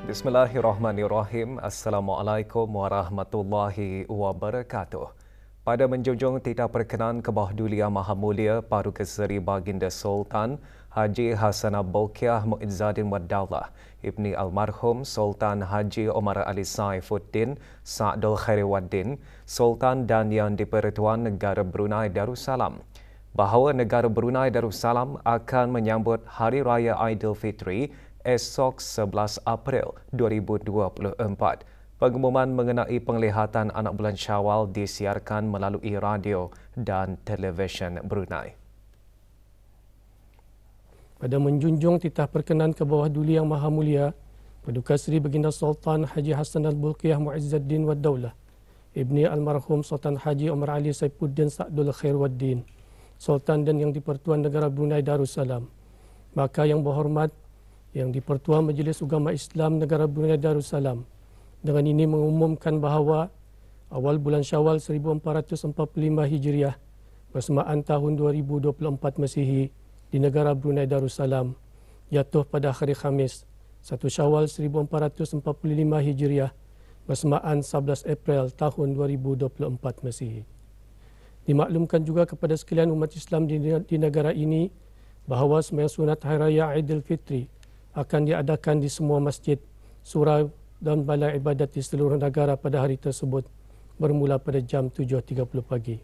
Bismillahirrahmanirrahim. Assalamualaikum warahmatullahi wabarakatuh. Pada menjunjung titah perkenan Kebah Dulia Maha Mulia Paduka Seri Baginda Sultan Haji Hassanah Bolkiah Muizzaddin Waddaulah Ibni Almarhum Sultan Haji Omar Ali Saifuddin Sa'dul Khairiwaddin Sultan dan Yang di-Pertuan Negara Brunei Darussalam bahawa negara Brunei Darussalam akan menyambut Hari Raya Aidilfitri esok 11 April 2024. Pengumuman mengenai penglihatan anak bulan Syawal disiarkan melalui radio dan televisyen Brunei. Pada menjunjung titah perkenan ke bawah duli yang maha mulia, Paduka Seri Baginda Sultan Haji Hassanah Bolkiah Muizzaddin Waddaulah Ibni Almarhum Sultan Haji Omar Ali Saifuddin Sa'dul Khairiwaddin Sultan dan Yang di-Pertuan Negara Brunei Darussalam, maka yang berhormat Yang di-Pertuan Majlis Ugama Islam Negara Brunei Darussalam dengan ini mengumumkan bahawa awal bulan Syawal 1445 Hijriah bersamaan tahun 2024 Masihi di negara Brunei Darussalam jatuh pada hari Khamis 1 Syawal 1445 Hijriah bersamaan 11 April tahun 2024 Masihi. Dimaklumkan juga kepada sekalian umat Islam di negara ini bahawa sembahyang sunat Hari Raya Aidilfitri akan diadakan di semua masjid, surau dan balai ibadat di seluruh negara pada hari tersebut bermula pada jam 7.30 pagi.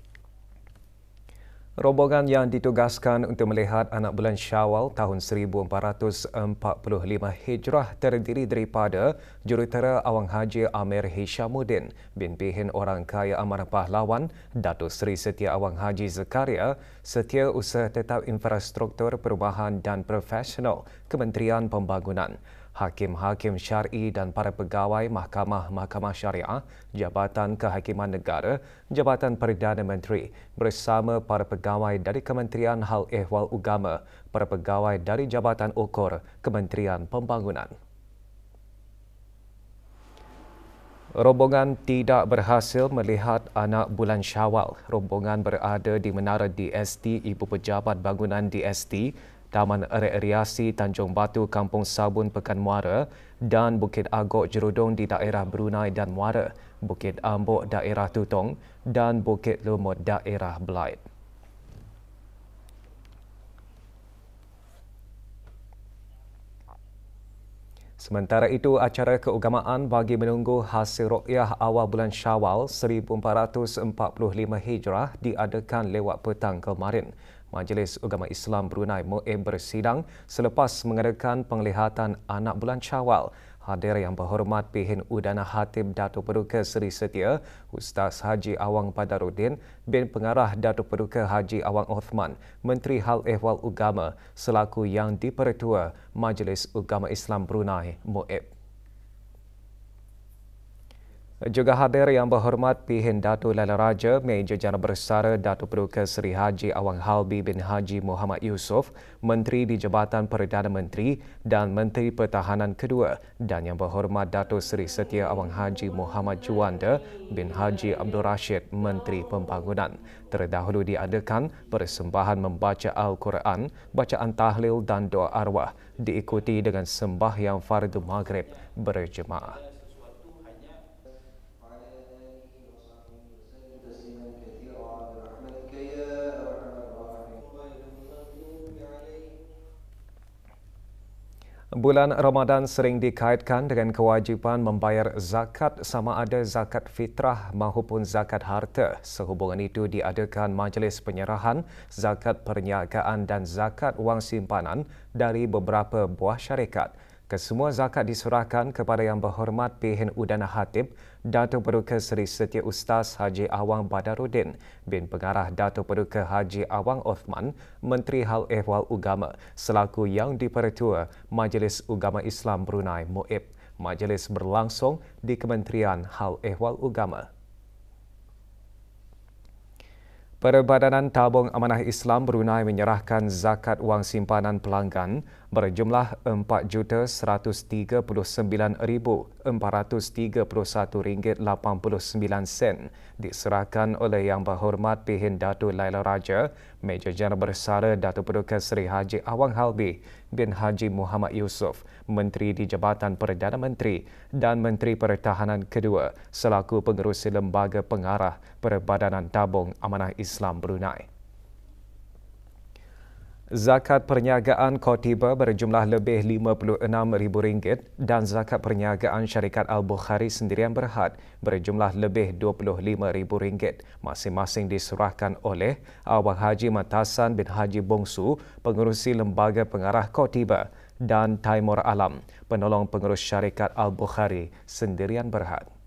Rombongan yang ditugaskan untuk melihat anak bulan Syawal tahun 1445 Hijrah terdiri daripada Jurutera Awang Haji Amir Hishamuddin bin Pihin Orang Kaya Amanah Pahlawan, Datuk Seri Setia Awang Haji Zakaria, Setiausaha Tetap Infrastruktur Perumahan dan Profesional Kementerian Pembangunan, Hakim-Hakim Syar'i dan para pegawai Mahkamah Syariah, Jabatan Kehakiman Negara, Jabatan Perdana Menteri bersama para pegawai dari Kementerian Hal Ehwal Ugama, para pegawai dari Jabatan Ukur Kementerian Pembangunan. Rombongan tidak berhasil melihat anak bulan Syawal. Rombongan berada di Menara DST Ibu Pejabat Bangunan DST, Taman Rekreasi Tanjung Batu Kampung Sabun Pekan Muara dan Bukit Agok Jerudong di daerah Brunei dan Muara, Bukit Ambok daerah Tutong dan Bukit Lumut daerah Belait. Sementara itu, acara keagamaan bagi menunggu hasil ruqyah awal bulan Syawal 1445 Hijrah diadakan lewat petang kemarin. Majlis Ugama Islam Brunei MUIB bersidang selepas mengadakan penglihatan anak bulan Syawal. Hadir yang berhormat Pihin Udana Hatib Datuk Paduka Seri Setia Ustaz Haji Awang Badaruddin bin Pengarah Datuk Paduka Haji Awang Othman, Menteri Hal Ehwal Ugama selaku Yang di-Pertua Majlis Ugama Islam Brunei MUIB. Juga hadir yang berhormat Pihin Datuk Laila Raja, Meja Jana Bersara Datuk Paduka Seri Haji Awang Halbi bin Haji Muhammad Yusof, Menteri di Jabatan Perdana Menteri dan Menteri Pertahanan kedua, dan yang berhormat Datuk Seri Setia Awang Haji Muhammad Juanda bin Haji Abdul Rashid, Menteri Pembangunan. Terdahulu diadakan persembahan membaca Al-Quran, bacaan tahlil dan doa arwah, diikuti dengan sembahyang fardu maghrib berjemaah. Bulan Ramadan sering dikaitkan dengan kewajipan membayar zakat sama ada zakat fitrah maupun zakat harta. Sehubungan itu diadakan majlis penyerahan zakat perniagaan dan zakat wang simpanan dari beberapa buah syarikat. Kesemua zakat diserahkan kepada Yang Berhormat Pihin Udana Hatib Datuk Paduka Seri Setia Ustaz Haji Awang Badaruddin bin Pengarah Datuk Paduka Haji Awang Othman, Menteri Hal Ehwal Ugama selaku Yang di-Pertua Majlis Ugama Islam Brunei MUIB. Majlis berlangsung di Kementerian Hal Ehwal Ugama. Perbadanan Tabung Amanah Islam Brunei menyerahkan zakat wang simpanan pelanggan berjumlah RM4,439.89 diserahkan oleh Yang Berhormat Pihin Datuk Laila Raja, Meja Jana Bersara Datuk Paduka Seri Haji Awang Halbi, bin Haji Muhammad Yusof, Menteri di Jabatan Perdana Menteri dan Menteri Pertahanan kedua selaku pengerusi Lembaga Pengarah Perbadanan Tabung Amanah Islam Brunei. Zakat perniagaan Kotiba berjumlah lebih RM56,000 dan zakat perniagaan syarikat Al-Bukhari Sendirian Berhad berjumlah lebih RM25,000 masing-masing diserahkan oleh Awang Haji Matasan bin Haji Bongsu, pengerusi Lembaga Pengarah Kotiba, dan Taimur Alam, penolong pengurus syarikat Al-Bukhari Sendirian Berhad.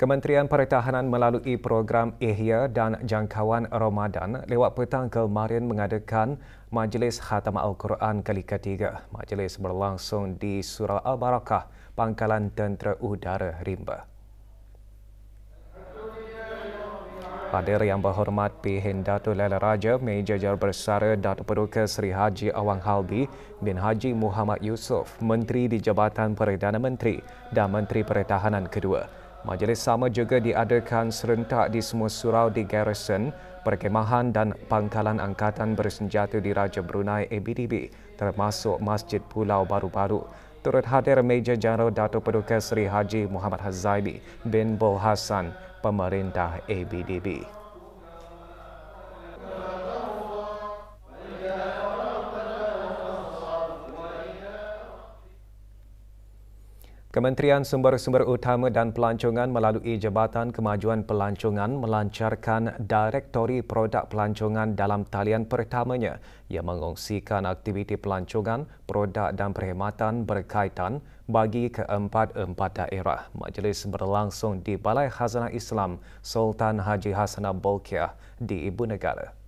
Kementerian Pertahanan melalui program Ihya dan Jangkauan Ramadan lewat petang kemarin mengadakan Majlis Khatam Al-Quran kali ketiga. Majlis berlangsung di Surau Al-Barakah, Pangkalan Tentera Udara Rimba. Hadir yang berhormat P.H. Datuk Laila Raja, Meja Jawatan Bersara Datuk Paduka Seri Haji Awang Halbi bin Haji Muhammad Yusof, Menteri di Jabatan Perdana Menteri dan Menteri Pertahanan kedua. Majlis sama juga diadakan serentak di semua surau di garison, perkemahan dan pangkalan angkatan bersenjata di Raja Brunei ABDB, termasuk Masjid Pulau Baru-Baru. Turut hadir Meja Jeneral Datuk Paduka Seri Haji Muhammad Hazaili bin Bol Hassan, Pemerintah ABDB. Kementerian Sumber-Sumber Utama dan Pelancongan melalui Jabatan Kemajuan Pelancongan melancarkan Direktori Produk Pelancongan dalam talian pertamanya yang mengongsikan aktiviti pelancongan, produk dan perkhidmatan berkaitan bagi keempat-empat daerah. Majlis berlangsung di Balai Khazanah Islam Sultan Haji Hassanal Bolkiah di Ibu Negara.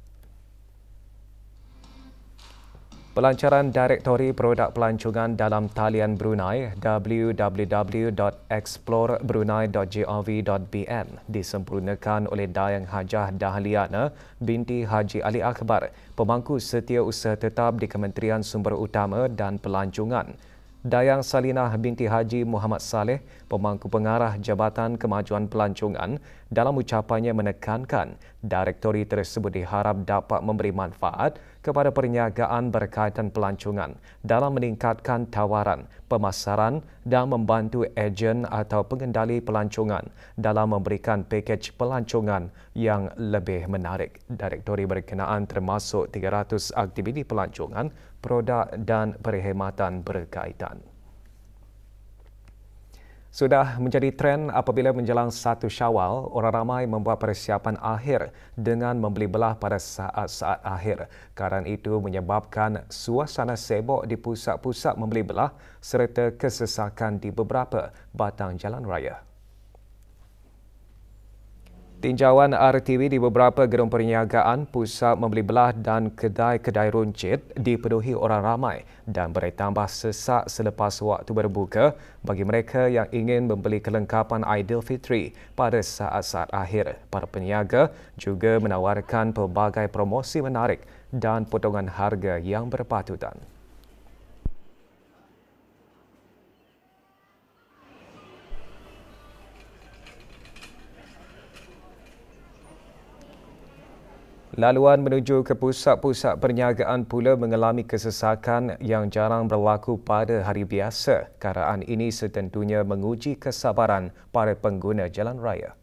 Pelancaran Direktori Produk Pelancongan dalam talian Brunei www.explorebrunei.gov.bn disempurnakan oleh Dayang Hajah Dahliana binti Haji Ali Akbar, pemangku setiausaha tetap di Kementerian Sumber Utama dan Pelancongan. Dayang Salinah binti Haji Muhammad Saleh, pemangku pengarah Jabatan Kemajuan Pelancongan, dalam ucapannya menekankan direktori tersebut diharap dapat memberi manfaat kepada perniagaan berkaitan pelancongan dalam meningkatkan tawaran, pemasaran dan membantu ejen atau pengendali pelancongan dalam memberikan pakej pelancongan yang lebih menarik. Direktori berkenaan termasuk 300 aktiviti pelancongan, produk dan perkhidmatan berkaitan. Sudah menjadi tren apabila menjelang 1 Syawal, orang ramai membuat persiapan akhir dengan membeli belah pada saat-saat akhir. Kerana itu menyebabkan suasana sibuk di pusat-pusat membeli belah serta kesesakan di beberapa batang jalan raya. Tinjauan RTV di beberapa gedung perniagaan, pusat membeli belah dan kedai-kedai runcit dipenuhi orang ramai dan bertambah sesak selepas waktu berbuka bagi mereka yang ingin membeli kelengkapan Aidilfitri pada saat-saat akhir. Para peniaga juga menawarkan pelbagai promosi menarik dan potongan harga yang berpatutan. Laluan menuju ke pusat-pusat perniagaan pula mengalami kesesakan yang jarang berlaku pada hari biasa. Keadaan ini setentunya menguji kesabaran para pengguna jalan raya.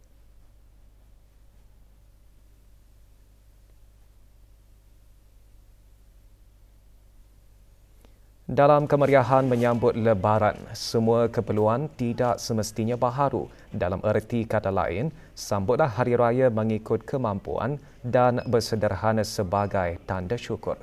Dalam kemeriahan menyambut Lebaran, semua keperluan tidak semestinya baharu. Dalam erti kata lain, sambutlah Hari Raya mengikut kemampuan dan bersederhana sebagai tanda syukur.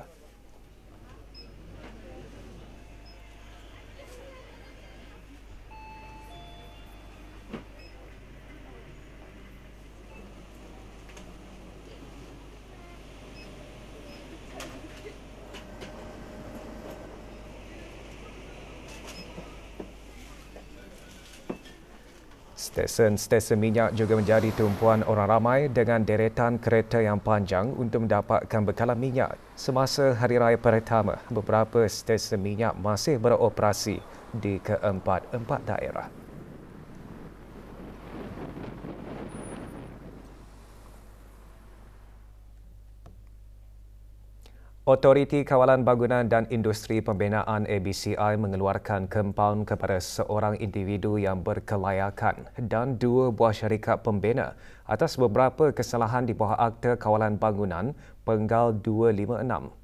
Stesen minyak juga menjadi tumpuan orang ramai dengan deretan kereta yang panjang untuk mendapatkan bekalan minyak. Semasa Hari Raya pertama, beberapa stesen minyak masih beroperasi di keempat-empat daerah. Otoriti Kawalan Bangunan dan Industri Pembinaan ABCI mengeluarkan kompaun kepada seorang individu yang berkelayakan dan 2 buah syarikat pembina atas beberapa kesalahan di bawah Akta Kawalan Bangunan Penggal 256.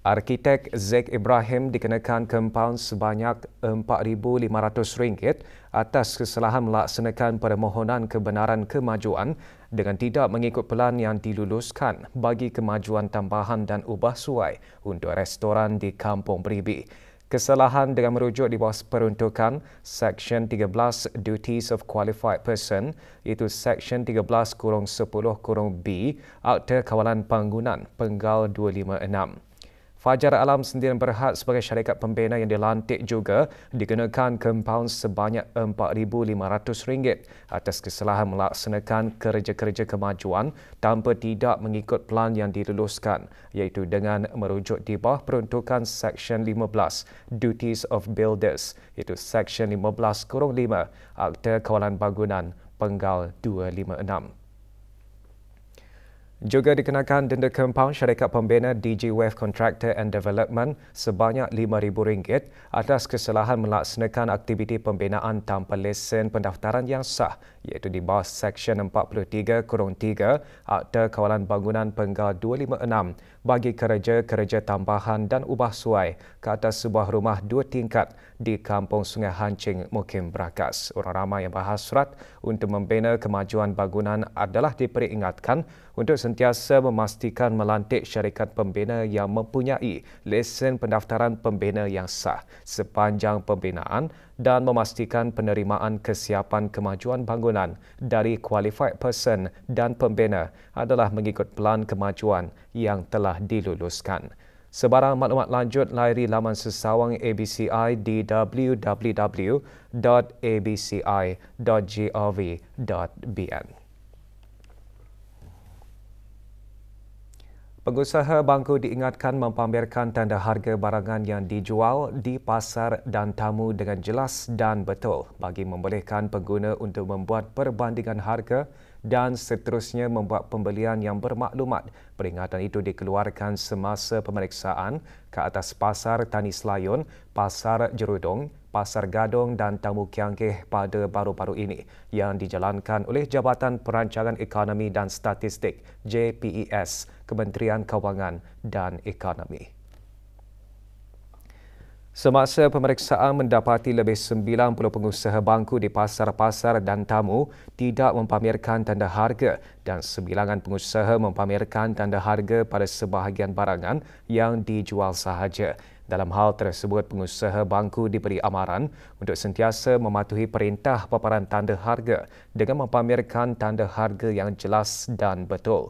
Arkitek Zack Ibrahim dikenakan kompaun sebanyak RM4,500 atas kesalahan melaksanakan permohonan kebenaran kemajuan dengan tidak mengikut pelan yang diluluskan bagi kemajuan tambahan dan ubah suai untuk restoran di Kampung Beribi. Kesalahan dengan merujuk di bawah peruntukan Seksyen 13 Duties of Qualified Person iaitu Seksyen 13-10-B Akta Kawalan Bangunan Penggal 256. Fajar Alam sendiri berhad sebagai syarikat pembina yang dilantik juga dikenakan kompaun sebanyak RM4,500 atas kesalahan melaksanakan kerja-kerja kemajuan tanpa tidak mengikut pelan yang diluluskan iaitu dengan merujuk di bawah peruntukan Seksyen 15 Duties of Builders iaitu Seksyen 15-5 Akta Kawalan Bangunan Penggal 256. Juga dikenakan denda kompaun syarikat pembina DG Wave Contractor and Development sebanyak RM5,000 atas kesalahan melaksanakan aktiviti pembinaan tanpa lesen pendaftaran yang sah iaitu di bawah Seksyen 43-3 Akta Kawalan Bangunan Penggal 256 bagi kerja-kerja tambahan dan ubah suai ke atas sebuah rumah 2 tingkat di Kampung Sungai Hancing, Mukim Brakas. Orang ramai yang berhasrat untuk membina kemajuan bangunan adalah diperingatkan untuk sentiasa memastikan melantik syarikat pembina yang mempunyai lesen pendaftaran pembina yang sah sepanjang pembinaan dan memastikan penerimaan kesiapan kemajuan bangunan dari qualified person dan pembina adalah mengikut pelan kemajuan yang telah diluluskan. Sebarang maklumat lanjut layari laman sesawang ABCI di www.abci.gov.bn. Pengusaha bangku diingatkan mempamerkan tanda harga barangan yang dijual di pasar dan tamu dengan jelas dan betul bagi membolehkan pengguna untuk membuat perbandingan harga dan seterusnya membuat pembelian yang bermaklumat. Peringatan itu dikeluarkan semasa pemeriksaan ke atas Pasar Tani Selayun, Pasar Jerudong, Pasar Gadong dan Tamu Kianggih pada baru-baru ini yang dijalankan oleh Jabatan Perancangan Ekonomi dan Statistik JPES, Kementerian Kewangan dan Ekonomi. Semasa pemeriksaan mendapati lebih 90 pengusaha bangku di pasar-pasar dan tamu tidak mempamerkan tanda harga dan sebilangan pengusaha mempamerkan tanda harga pada sebahagian barangan yang dijual sahaja. Dalam hal tersebut, pengusaha bangku diberi amaran untuk sentiasa mematuhi perintah paparan tanda harga dengan mempamerkan tanda harga yang jelas dan betul.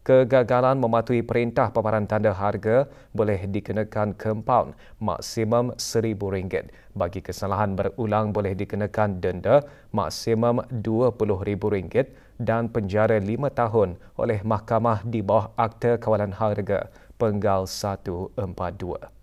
Kegagalan mematuhi perintah paparan tanda harga boleh dikenakan kompaun maksimum RM1,000. Bagi kesalahan berulang boleh dikenakan denda maksimum RM20,000 dan penjara 5 tahun oleh mahkamah di bawah Akta Kawalan Harga Penggal 142.